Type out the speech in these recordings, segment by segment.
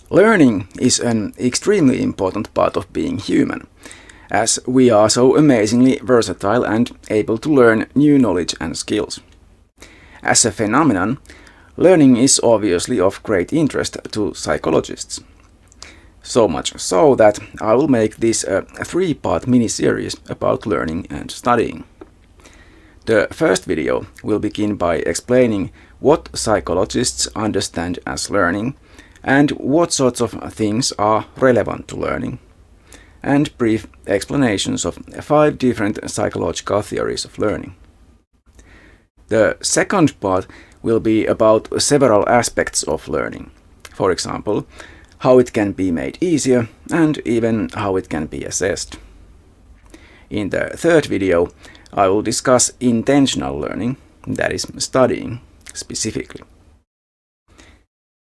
Learning is an extremely important part of being human, as we are so amazingly versatile and able to learn new knowledge and skills. As a phenomenon, learning is obviously of great interest to psychologists. So much so that I will make this a three-part mini-series about learning and studying. The first video will begin by explaining what psychologists understand as learning and what sorts of things are relevant to learning, and brief explanations of 5 different psychological theories of learning. The second part will be about several aspects of learning, for example, how it can be made easier and even how it can be assessed. In the third video, I will discuss intentional learning, that is, studying specifically.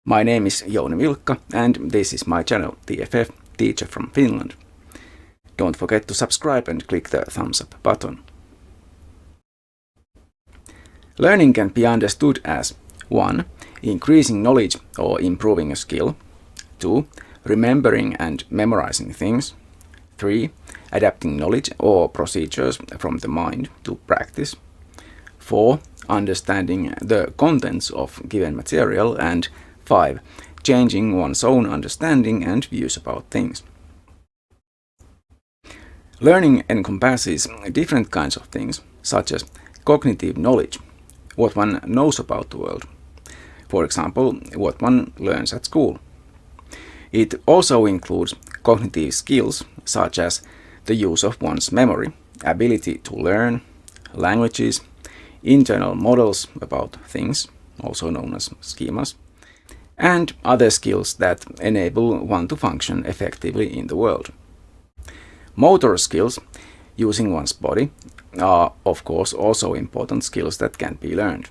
My name is Jouni Vilkka and this is my channel TFF, Teacher from Finland. Don't forget to subscribe and click the thumbs up button. Learning can be understood as 1. Increasing knowledge or improving a skill. 2. Remembering and memorizing things. 3. Adapting knowledge or procedures from the mind to practice. 4. Understanding the contents of given material. And 5. Changing one's own understanding and views about things. Learning encompasses different kinds of things, such as cognitive knowledge, what one knows about the world. For example, what one learns at school. It also includes cognitive skills, such as the use of one's memory, ability to learn, languages, internal models about things, also known as schemas, and other skills that enable one to function effectively in the world. Motor skills, using one's body, are of course also important skills that can be learned.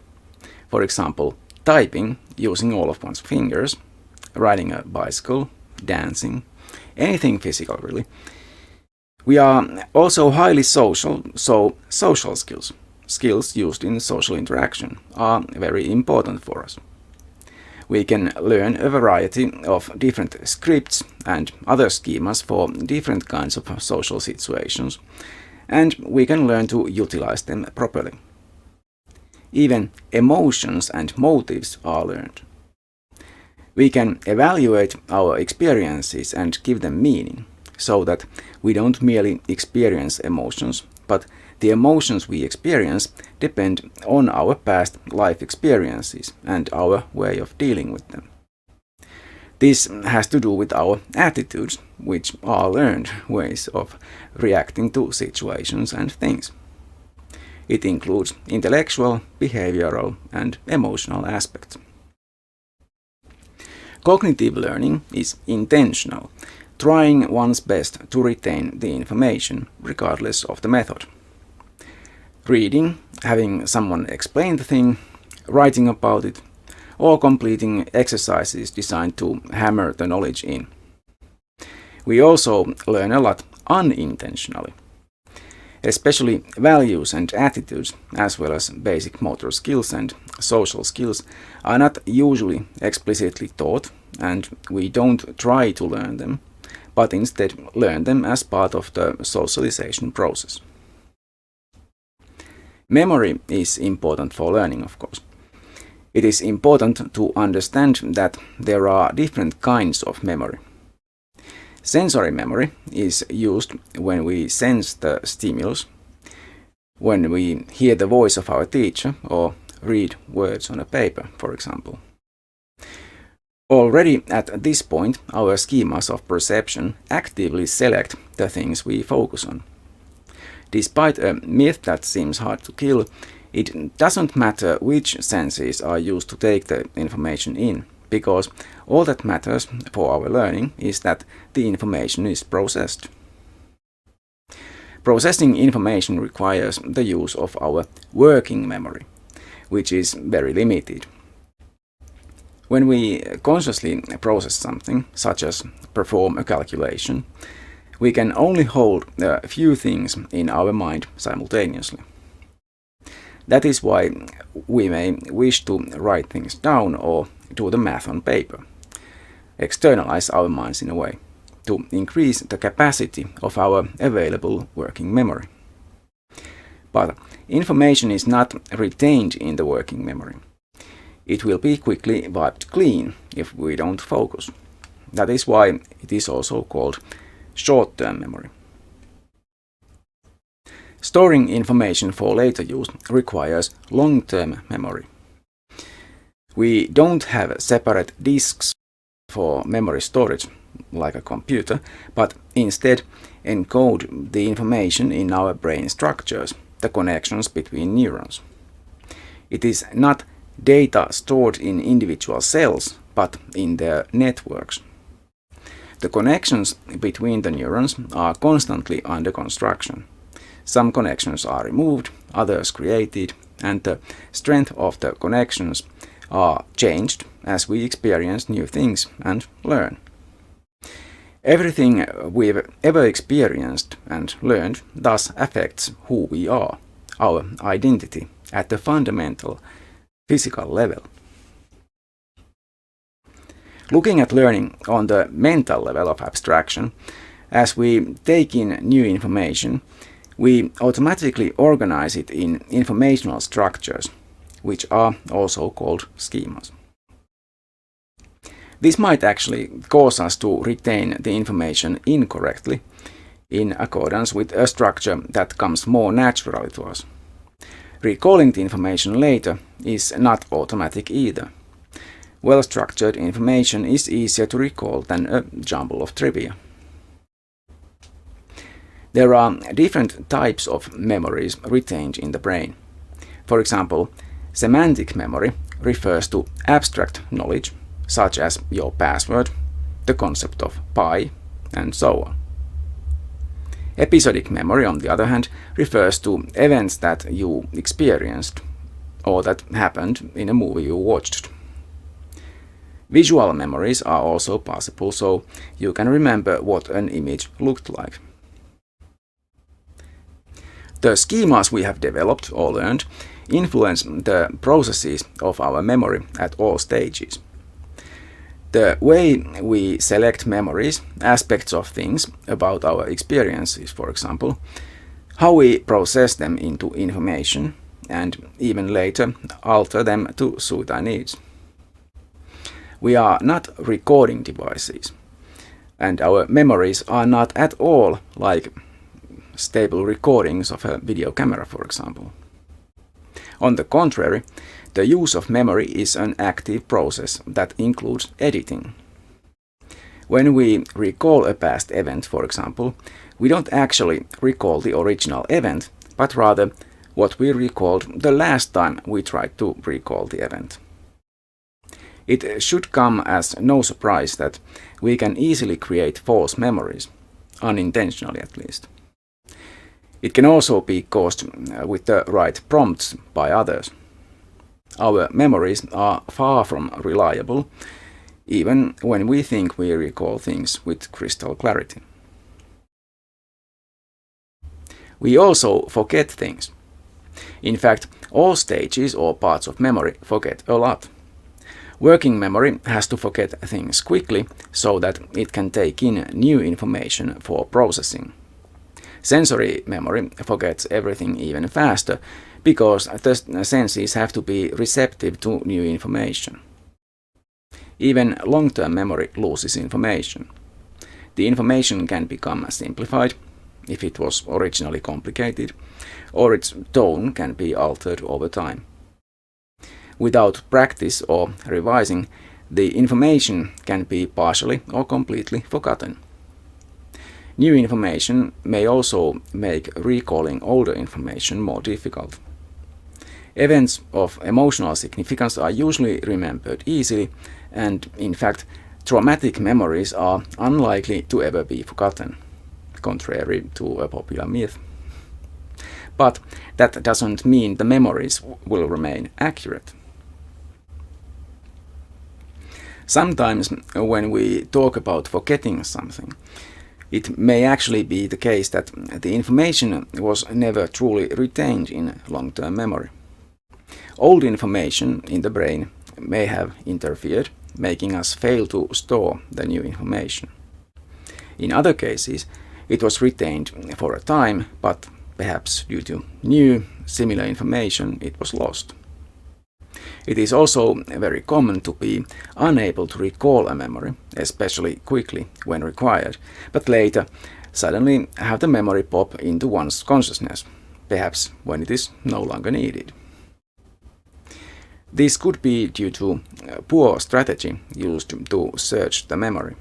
For example, typing, using all of one's fingers, riding a bicycle, dancing, anything physical really. We are also highly social, so social skills used in social interaction, are very important for us. We can learn a variety of different scripts and other schemas for different kinds of social situations, and we can learn to utilize them properly. Even emotions and motives are learned. We can evaluate our experiences and give them meaning, so that we don't merely experience emotions, but the emotions we experience depend on our past life experiences and our way of dealing with them. This has to do with our attitudes, which are learned ways of reacting to situations and things. It includes intellectual, behavioral, and emotional aspects. Cognitive learning is intentional, trying one's best to retain the information, regardless of the method. Reading, having someone explain the thing, writing about it, or completing exercises designed to hammer the knowledge in. We also learn a lot unintentionally. Especially values and attitudes, as well as basic motor skills and social skills, are not usually explicitly taught, and we don't try to learn them, but instead learn them as part of the socialization process. Memory is important for learning, of course. It is important to understand that there are different kinds of memory. Sensory memory is used when we sense the stimulus, when we hear the voice of our teacher or read words on a paper, for example. Already at this point, our schemas of perception actively select the things we focus on. Despite a myth that seems hard to kill, it doesn't matter which senses are used to take the information in, because all that matters for our learning is that the information is processed. Processing information requires the use of our working memory, which is very limited. When we consciously process something, such as perform a calculation, we can only hold a few things in our mind simultaneously. That is why we may wish to write things down or do the math on paper. externalize our minds in a way, to increase the capacity of our available working memory. But information is not retained in the working memory. It will be quickly wiped clean if we don't focus. That is why it is also called short-term memory. Storing information for later use requires long-term memory. We don't have separate disks for memory storage, like a computer, but instead encode the information in our brain structures, the connections between neurons. It is not data stored in individual cells, but in their networks. The connections between the neurons are constantly under construction. Some connections are removed, others created, and the strength of the connections are changed as we experience new things and learn. Everything we've ever experienced and learned thus affects who we are, our identity, at the fundamental physical level. Looking at learning on the mental level of abstraction, as we take in new information, we automatically organize it in informational structures, which are also called schemas. This might actually cause us to retain the information incorrectly, in accordance with a structure that comes more naturally to us. Recalling the information later is not automatic either. Well-structured information is easier to recall than a jumble of trivia. There are different types of memories retained in the brain. For example, semantic memory refers to abstract knowledge, such as your password, the concept of pi, and so on. Episodic memory, on the other hand, refers to events that you experienced or that happened in a movie you watched. Visual memories are also possible, so you can remember what an image looked like. The schemas we have developed or learned influence the processes of our memory at all stages. The way we select memories, aspects of things about our experiences, for example, how we process them into information, and even later alter them to suit our needs. We are not recording devices, and our memories are not at all like stable recordings of a video camera, for example. On the contrary, the use of memory is an active process that includes editing. When we recall a past event, for example, we don't actually recall the original event, but rather what we recalled the last time we tried to recall the event. It should come as no surprise that we can easily create false memories, unintentionally at least. It can also be caused with the right prompts by others. Our memories are far from reliable, even when we think we recall things with crystal clarity. We also forget things. In fact, all stages or parts of memory forget a lot. Working memory has to forget things quickly so that it can take in new information for processing. Sensory memory forgets everything even faster because the senses have to be receptive to new information. Even long-term memory loses information. The information can become simplified, if it was originally complicated, or its tone can be altered over time. Without practice or revising, the information can be partially or completely forgotten. New information may also make recalling older information more difficult. Events of emotional significance are usually remembered easily, and in fact, traumatic memories are unlikely to ever be forgotten, contrary to a popular myth. But that doesn't mean the memories will remain accurate. Sometimes when we talk about forgetting something, it may actually be the case that the information was never truly retained in long-term memory. Old information in the brain may have interfered making us fail to store the new information. In other cases, it was retained for a time, but perhaps due to new, similar information, it was lost. It is also very common to be unable to recall a memory, especially quickly when required, but later suddenly have the memory pop into one's consciousness, perhaps when it is no longer needed. This could be due to poor strategy used to search the memory.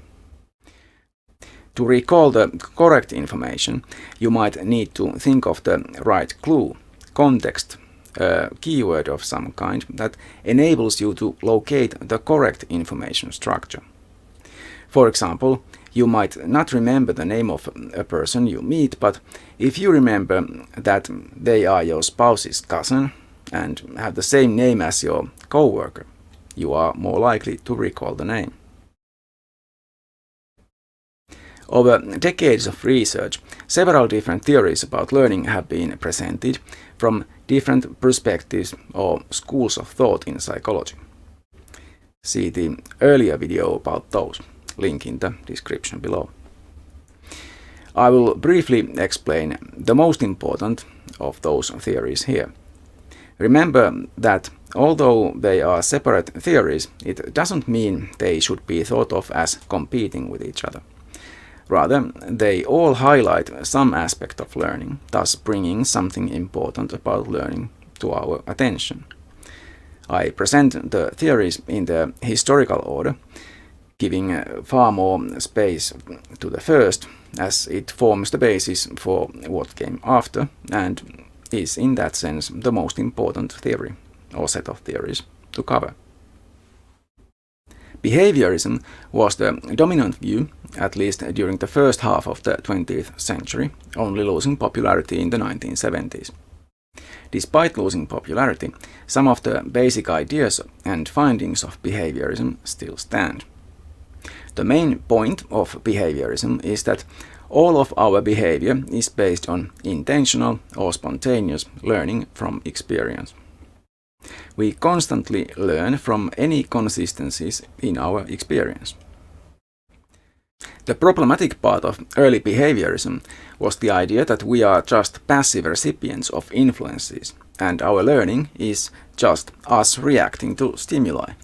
To recall the correct information, you might need to think of the right clue, context, a keyword of some kind that enables you to locate the correct information structure. For example, you might not remember the name of a person you meet, but if you remember that they are your spouse's cousin and have the same name as your co-worker, you are more likely to recall the name. Over decades of research, several different theories about learning have been presented from different perspectives or schools of thought in psychology. See the earlier video about those, link in the description below. I will briefly explain the most important of those theories here. Remember that although they are separate theories, it doesn't mean they should be thought of as competing with each other. Rather, they all highlight some aspect of learning, thus bringing something important about learning to our attention. I present the theories in the historical order, giving far more space to the first, as it forms the basis for what came after, and is in that sense the most important theory, or set of theories, to cover. Behaviorism was the dominant view, at least during the first half of the 20th century, only losing popularity in the 1970s. Despite losing popularity, some of the basic ideas and findings of behaviorism still stand. The main point of behaviorism is that all of our behavior is based on intentional or spontaneous learning from experience. We constantly learn from any consistencies in our experience. The problematic part of early behaviorism was the idea that we are just passive recipients of influences, and our learning is just us reacting to stimuli.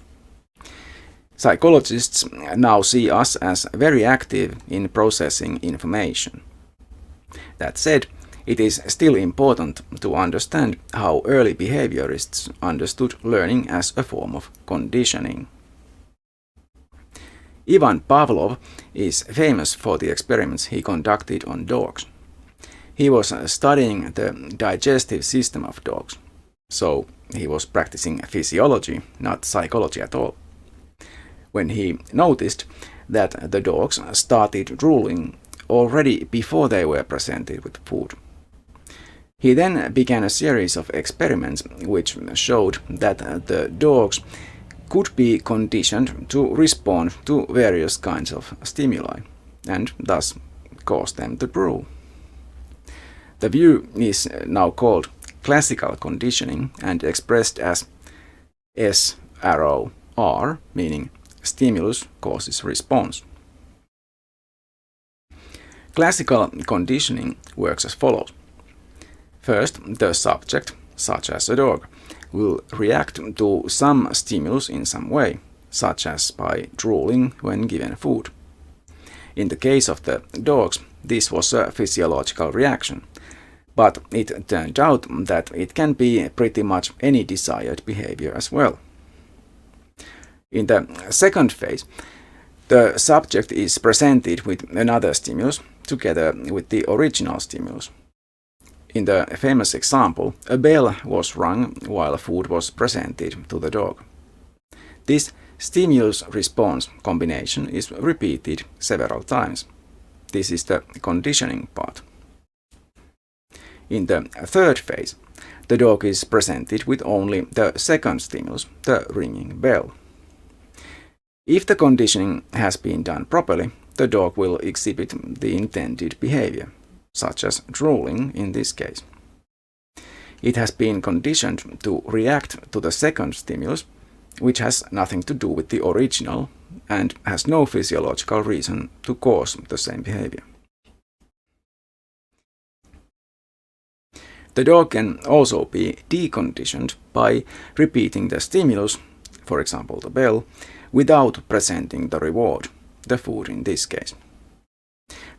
Psychologists now see us as very active in processing information. That said, it is still important to understand how early behaviorists understood learning as a form of conditioning. Ivan Pavlov is famous for the experiments he conducted on dogs. He was studying the digestive system of dogs, so he was practicing physiology, not psychology at all. When he noticed that the dogs started drooling already before they were presented with food. He then began a series of experiments which showed that the dogs could be conditioned to respond to various kinds of stimuli, and thus cause them to drool. The view is now called classical conditioning and expressed as S*R, meaning stimulus causes response. Classical conditioning works as follows. First, the subject, such as a dog, will react to some stimulus in some way, such as by drooling when given food. In the case of the dogs, this was a physiological reaction, but it turned out that it can be pretty much any desired behavior as well. In the second phase, the subject is presented with another stimulus together with the original stimulus. In the famous example, a bell was rung while food was presented to the dog. This stimulus-response combination is repeated several times. This is the conditioning part. In the third phase, the dog is presented with only the second stimulus, the ringing bell. If the conditioning has been done properly, the dog will exhibit the intended behavior, such as drooling in this case. It has been conditioned to react to the second stimulus, which has nothing to do with the original and has no physiological reason to cause the same behavior. The dog can also be deconditioned by repeating the stimulus, for example the bell, without presenting the reward, the food in this case.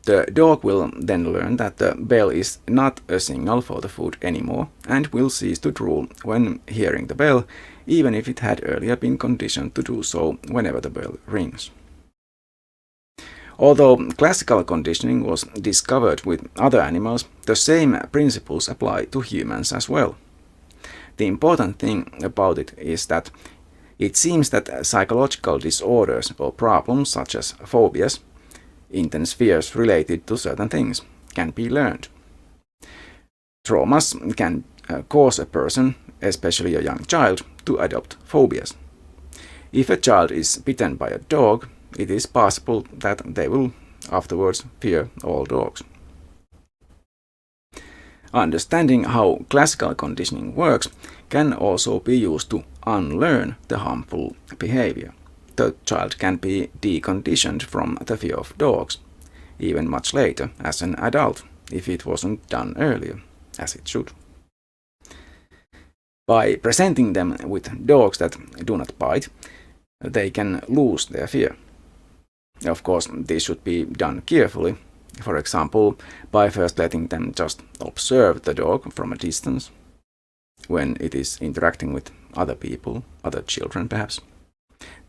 The dog will then learn that the bell is not a signal for the food anymore and will cease to drool when hearing the bell, even if it had earlier been conditioned to do so whenever the bell rings. Although classical conditioning was discovered with other animals, the same principles apply to humans as well. The important thing about it is that it seems that psychological disorders or problems such as phobias, intense fears related to certain things, can be learned. Traumas can cause a person, especially a young child, to adopt phobias. If a child is bitten by a dog, it is possible that they will afterwards fear all dogs. Understanding how classical conditioning works can also be used to unlearn the harmful behavior. The child can be deconditioned from the fear of dogs, even much later as an adult, if it wasn't done earlier, as it should. By presenting them with dogs that do not bite, they can lose their fear. Of course, this should be done carefully, for example, by first letting them just observe the dog from a distance, when it is interacting with other people, other children perhaps.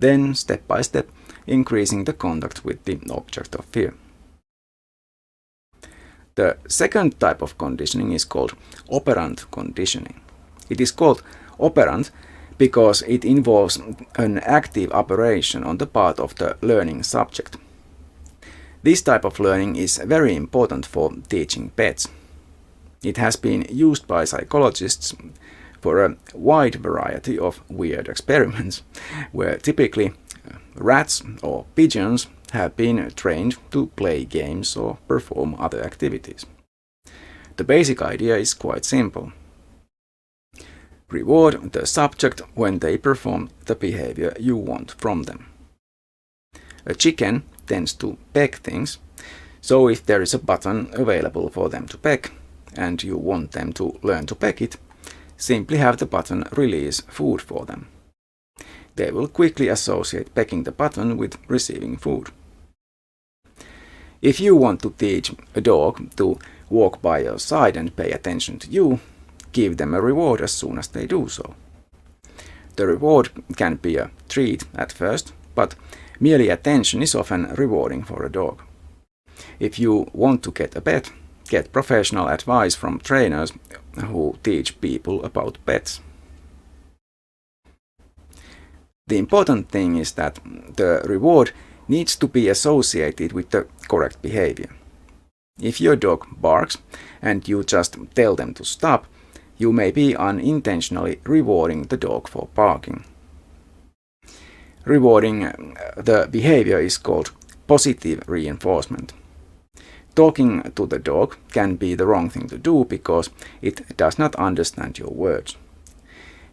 Then, step by step, increasing the contact with the object of fear. The second type of conditioning is called operant conditioning. It is called operant because it involves an active operation on the part of the learning subject. This type of learning is very important for teaching pets. It has been used by psychologists for a wide variety of weird experiments, where typically rats or pigeons have been trained to play games or perform other activities. The basic idea is quite simple. Reward the subject when they perform the behavior you want from them. A chicken tends to peck things, so if there is a button available for them to peck, and you want them to learn to peck it, simply have the button release food for them. They will quickly associate pecking the button with receiving food. If you want to teach a dog to walk by your side and pay attention to you, give them a reward as soon as they do so. The reward can be a treat at first, but merely attention is often rewarding for a dog. If you want to get a pet, get professional advice from trainers who teach people about pets. The important thing is that the reward needs to be associated with the correct behavior. If your dog barks and you just tell them to stop, you may be unintentionally rewarding the dog for barking. Rewarding the behavior is called positive reinforcement. Talking to the dog can be the wrong thing to do because it does not understand your words.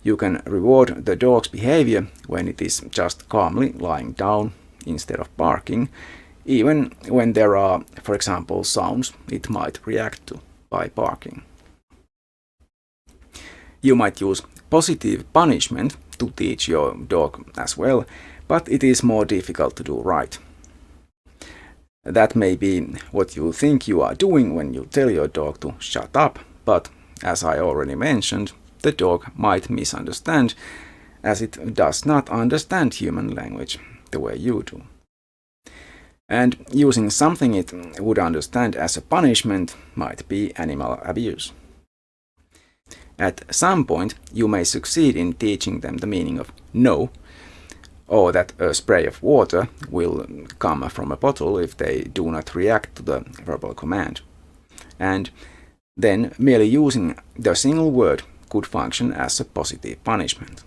You can reward the dog's behavior when it is just calmly lying down instead of barking, even when there are, for example, sounds it might react to by barking. You might use positive punishment to teach your dog as well, but it is more difficult to do right. That may be what you think you are doing when you tell your dog to shut up, but as I already mentioned, the dog might misunderstand, as it does not understand human language the way you do. And using something it would understand as a punishment might be animal abuse. At some point, you may succeed in teaching them the meaning of no, or that a spray of water will come from a bottle if they do not react to the verbal command. And then merely using the single word could function as a positive punishment.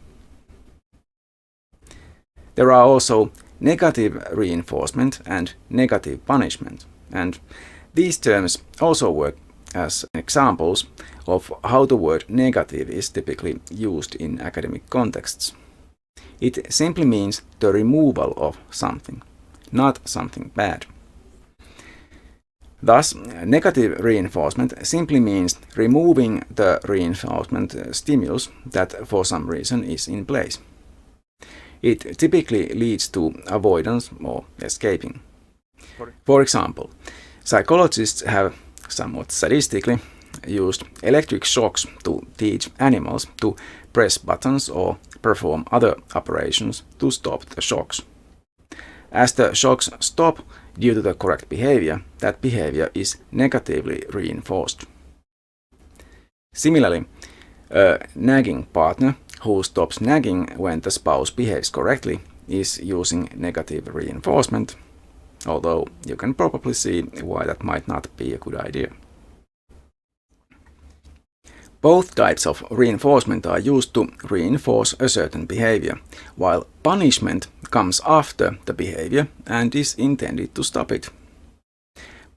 There are also negative reinforcement and negative punishment, and these terms also work as examples of how the word negative is typically used in academic contexts. It simply means the removal of something, not something bad. Thus, negative reinforcement simply means removing the reinforcement stimulus that for some reason is in place. It typically leads to avoidance or escaping. For example, psychologists have somewhat sadistically used electric shocks to teach animals to press buttons or perform other operations to stop the shocks. As the shocks stop due to the correct behavior, that behavior is negatively reinforced. Similarly, a nagging partner who stops nagging when the spouse behaves correctly is using negative reinforcement, although you can probably see why that might not be a good idea. Both types of reinforcement are used to reinforce a certain behavior, while punishment comes after the behavior and is intended to stop it.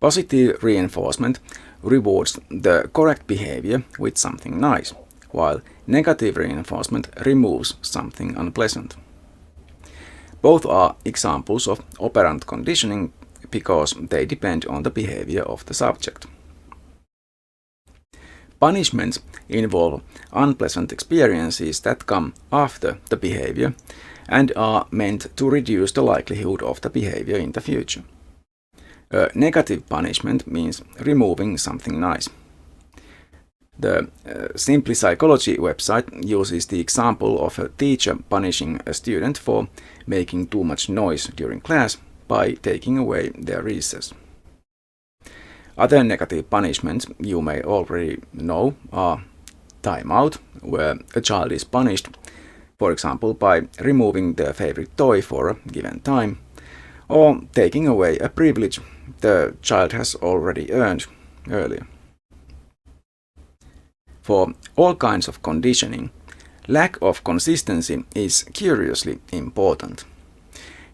Positive reinforcement rewards the correct behavior with something nice, while negative reinforcement removes something unpleasant. Both are examples of operant conditioning because they depend on the behavior of the subject. Punishments involve unpleasant experiences that come after the behavior and are meant to reduce the likelihood of the behavior in the future. A negative punishment means removing something nice. The Simply Psychology website uses the example of a teacher punishing a student for making too much noise during class by taking away their recess. Other negative punishments you may already know are timeout, where a child is punished, for example, by removing their favorite toy for a given time, or taking away a privilege the child has already earned earlier. For all kinds of conditioning, lack of consistency is curiously important.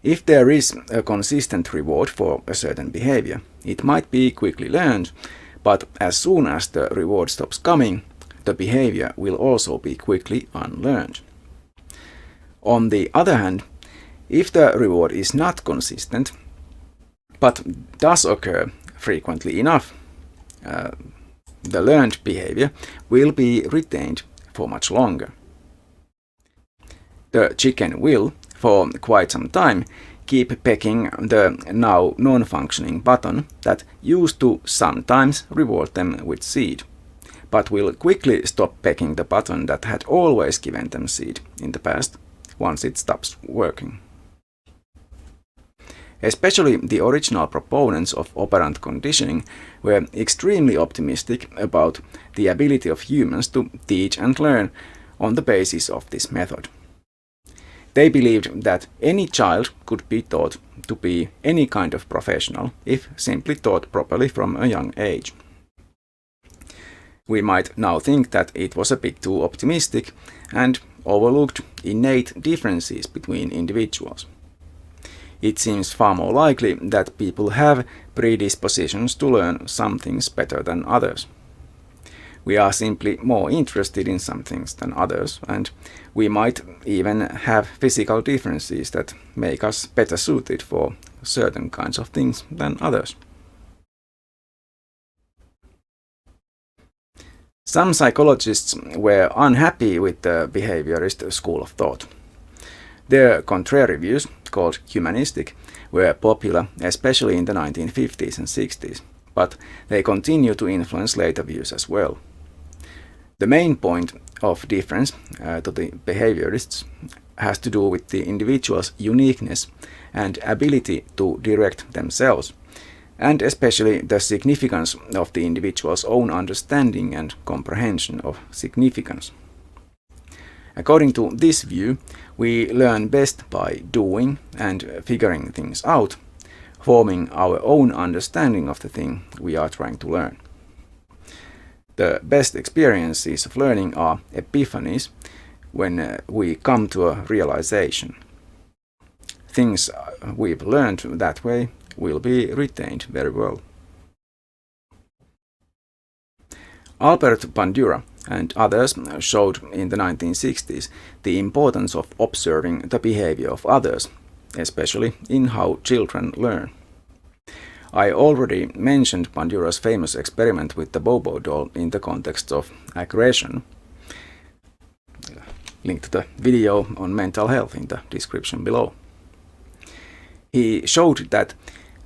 If there is a consistent reward for a certain behavior, it might be quickly learned, but as soon as the reward stops coming, the behavior will also be quickly unlearned. On the other hand, if the reward is not consistent, but does occur frequently enough, the learned behavior will be retained for much longer. The chicken will, for quite some time, keep pecking the now non-functioning button that used to sometimes reward them with seed, but will quickly stop pecking the button that had always given them seed in the past once it stops working. Especially the original proponents of operant conditioning were extremely optimistic about the ability of humans to teach and learn on the basis of this method. They believed that any child could be taught to be any kind of professional if simply taught properly from a young age. We might now think that it was a bit too optimistic and overlooked innate differences between individuals. It seems far more likely that people have predispositions to learn some things better than others. We are simply more interested in some things than others, and we might even have physical differences that make us better suited for certain kinds of things than others. Some psychologists were unhappy with the behaviorist school of thought. Their contrary views, called Humanistic, were popular especially in the 1950s and 60s, but they continue to influence later views as well. The main point of difference to the behaviorists has to do with the individual's uniqueness and ability to direct themselves, and especially the significance of the individual's own understanding and comprehension of significance. According to this view, we learn best by doing and figuring things out, forming our own understanding of the thing we are trying to learn. The best experiences of learning are epiphanies, when we come to a realization. Things we've learned that way will be retained very well. Albert Bandura and others showed in the 1960s the importance of observing the behavior of others, especially in how children learn. I already mentioned Bandura's famous experiment with the Bobo doll in the context of aggression. Link to the video on mental health in the description below. He showed that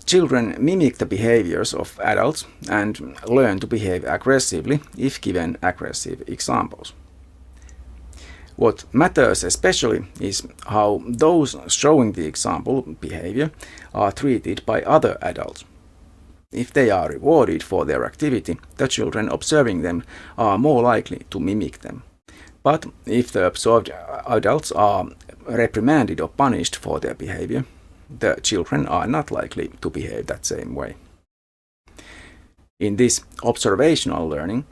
children mimic the behaviors of adults and learn to behave aggressively if given aggressive examples. What matters especially is how those showing the example behavior are treated by other adults. If they are rewarded for their activity, the children observing them are more likely to mimic them. But if the observed adults are reprimanded or punished for their behavior, the children are not likely to behave that same way. In this observational learning,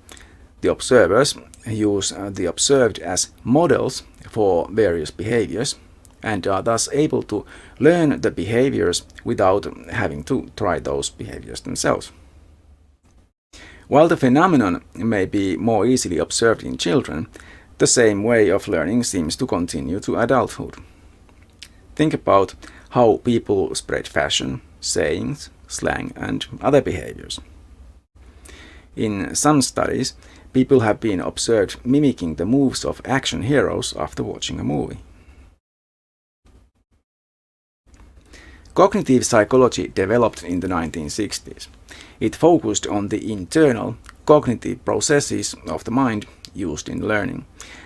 the observers use the observed as models for various behaviors and are thus able to learn the behaviors without having to try those behaviors themselves. While the phenomenon may be more easily observed in children, the same way of learning seems to continue to adulthood. Think about how people spread fashion, sayings, slang, and other behaviors. In some studies, people have been observed mimicking the moves of action heroes after watching a movie. Cognitive psychology developed in the 1960s. It focused on the internal cognitive processes of the mind used in learning,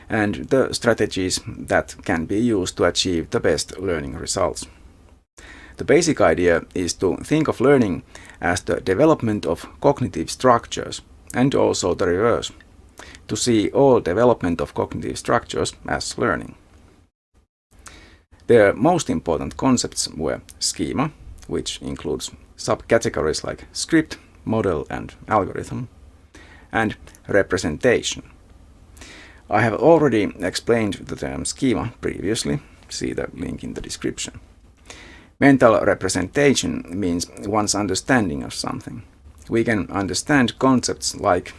and the strategies that can be used to achieve the best learning results. The basic idea is to think of learning as the development of cognitive structures, and also the reverse, to see all development of cognitive structures as learning. Their most important concepts were schema, which includes subcategories like script, model, and algorithm, and representation. I have already explained the term schema previously, see the link in the description. Mental representation means one's understanding of something. We can understand concepts like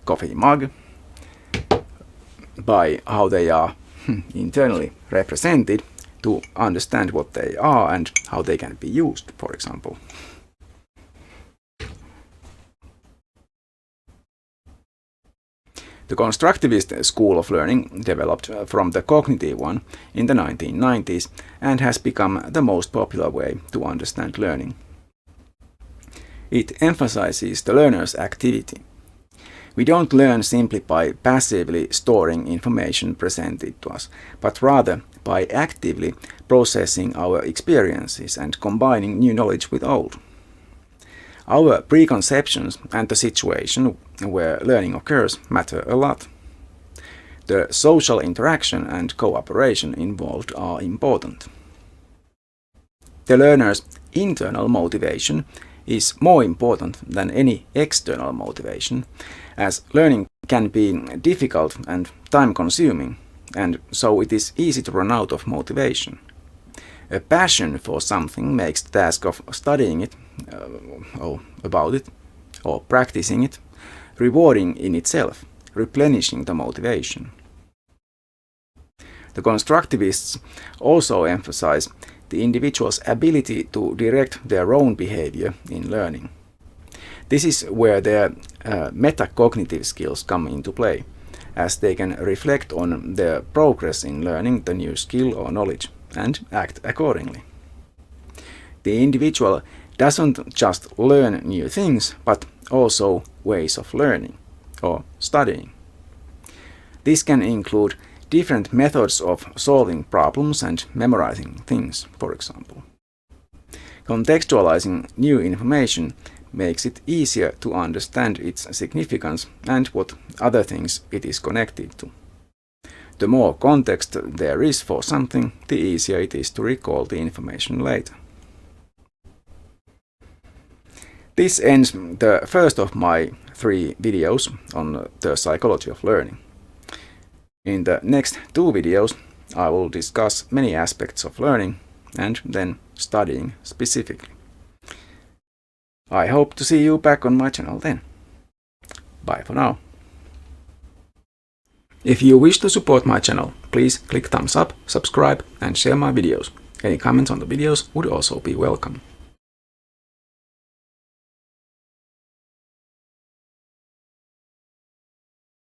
coffee mug by how they are internally represented to understand what they are and how they can be used, for example. The Constructivist school of learning developed from the cognitive one in the 1990s and has become the most popular way to understand learning. It emphasizes the learner's activity. We don't learn simply by passively storing information presented to us, but rather by actively processing our experiences and combining new knowledge with old. Our preconceptions and the situation where learning occurs matter a lot. The social interaction and cooperation involved are important. The learner's internal motivation is more important than any external motivation, as learning can be difficult and time-consuming, and so it is easy to run out of motivation. A passion for something makes the task of studying it, or practicing it, rewarding in itself, replenishing the motivation. The Constructivists also emphasize the individual's ability to direct their own behavior in learning. This is where their metacognitive skills come into play, as they can reflect on their progress in learning the new skill or knowledge and act accordingly. The individual doesn't just learn new things, but also ways of learning or studying. This can include different methods of solving problems and memorizing things, for example. Contextualizing new information makes it easier to understand its significance and what other things it is connected to. The more context there is for something, the easier it is to recall the information later. This ends the first of my 3 videos on the psychology of learning. In the next 2 videos, I will discuss many aspects of learning and then studying specifically. I hope to see you back on my channel then. Bye for now. If you wish to support my channel, please click thumbs up, subscribe and share my videos. Any comments on the videos would also be welcome.